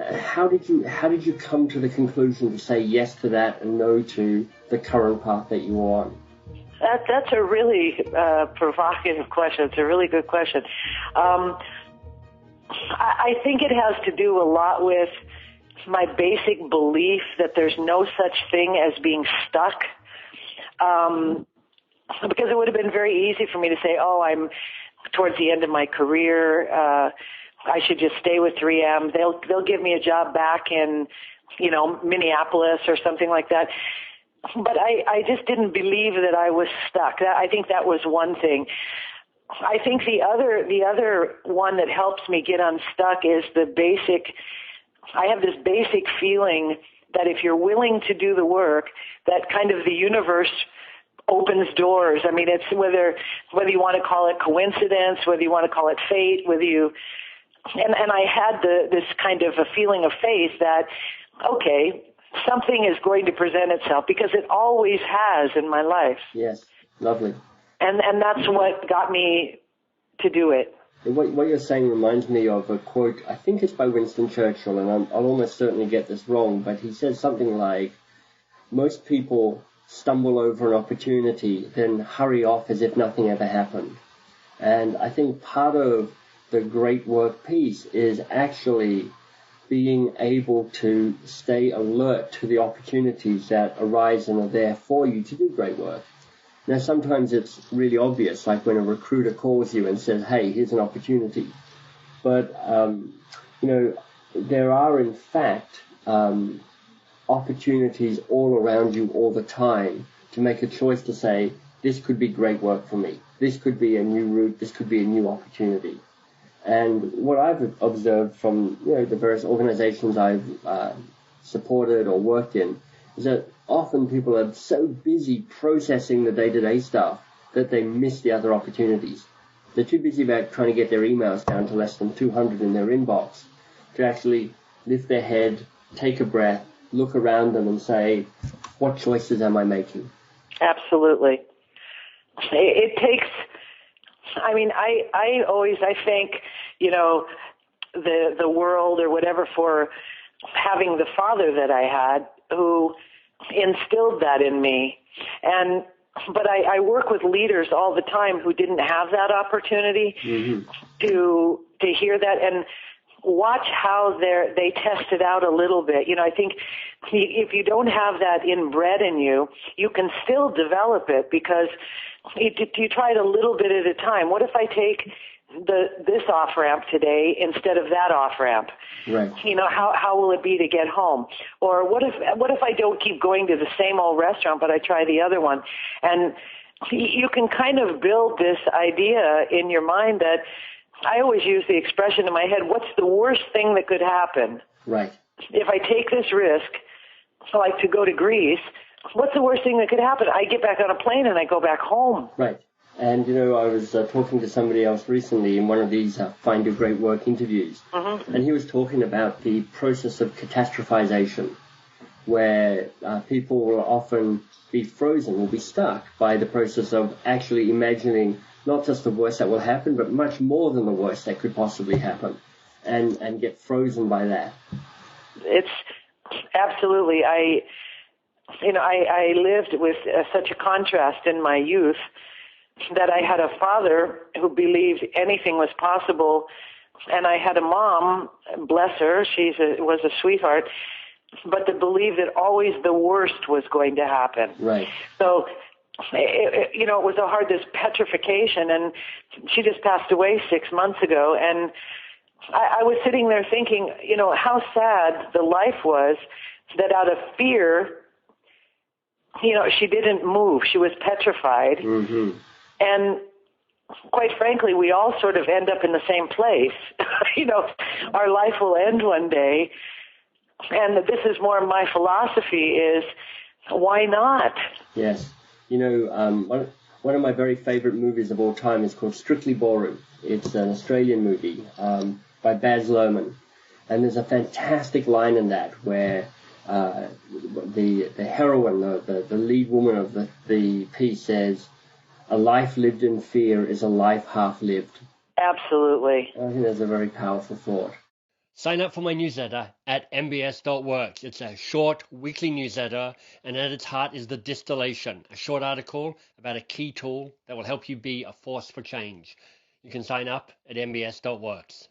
How did you come to the conclusion to say yes to that and no to the current path that you're on? That's a really provocative question. It's a really good question. I think it has to do a lot with my basic belief that there's no such thing as being stuck. Because it would have been very easy for me to say, oh, I'm towards the end of my career. I should just stay with 3M. They'll give me a job back in, Minneapolis or something like that. But I just didn't believe that I was stuck. I think that was one thing. I think the other one that helps me get unstuck is I have this basic feeling that if you're willing to do the work, that kind of the universe opens doors. I mean, it's whether you want to call it coincidence, whether you want to call it fate, and I had this kind of a feeling of faith that, okay, something is going to present itself, because it always has in my life. Yes, lovely. And that's what got me to do it. What you're saying reminds me of a quote, I think it's by Winston Churchill, and I'll almost certainly get this wrong, but he says something like, most people stumble over an opportunity, then hurry off as if nothing ever happened. And I think part of the great work piece is actually being able to stay alert to the opportunities that arise and are there for you to do great work. Now, sometimes it's really obvious, like when a recruiter calls you and says, hey, here's an opportunity. But, there are, in fact, opportunities all around you all the time to make a choice to say, this could be great work for me. This could be a new route. This could be a new opportunity. And what I've observed from, the various organizations I've supported or worked in is that often people are so busy processing the day-to-day stuff that they miss the other opportunities. They're too busy about trying to get their emails down to less than 200 in their inbox to actually lift their head, take a breath, look around them and say, what choices am I making? Absolutely. It takes, I thank, the world or whatever for having the father that I had who instilled that in me. But I work with leaders all the time who didn't have that opportunity to hear that and watch how they test it out a little bit. I think if you don't have that inbred in you, you can still develop it because you try it a little bit at a time. What if I take this off ramp today instead of that off ramp? Right. How will it be to get home? Or what if I don't keep going to the same old restaurant, but I try the other one? And you can kind of build this idea in your mind that I always use the expression in my head, what's the worst thing that could happen? Right. If I take this risk, like to go to Greece, what's the worst thing that could happen? I get back on a plane and I go back home. Right. And, I was talking to somebody else recently in one of these Find Your Great Work interviews, and he was talking about the process of catastrophization, where people will often be frozen, will be stuck by the process of actually imagining not just the worst that will happen, but much more than the worst that could possibly happen, and get frozen by that. It's absolutely. I lived with such a contrast in my youth that I had a father who believed anything was possible, and I had a mom, bless her, she was a sweetheart, but that believed that always the worst was going to happen. Right. So, it was this petrification, and she just passed away 6 months ago, and I was sitting there thinking, how sad the life was that out of fear, she didn't move. She was petrified. Mm-hmm. And quite frankly, we all sort of end up in the same place. Our life will end one day. And this is more my philosophy is, why not? Yes. One of my very favorite movies of all time is called Strictly Ballroom. It's an Australian movie by Baz Luhrmann. And there's a fantastic line in that where the heroine, the lead woman of the piece says, a life lived in fear is a life half lived. Absolutely. I think that's a very powerful thought. Sign up for my newsletter at mbs.works. It's a short weekly newsletter, and at its heart is the distillation, a short article about a key tool that will help you be a force for change. You can sign up at mbs.works.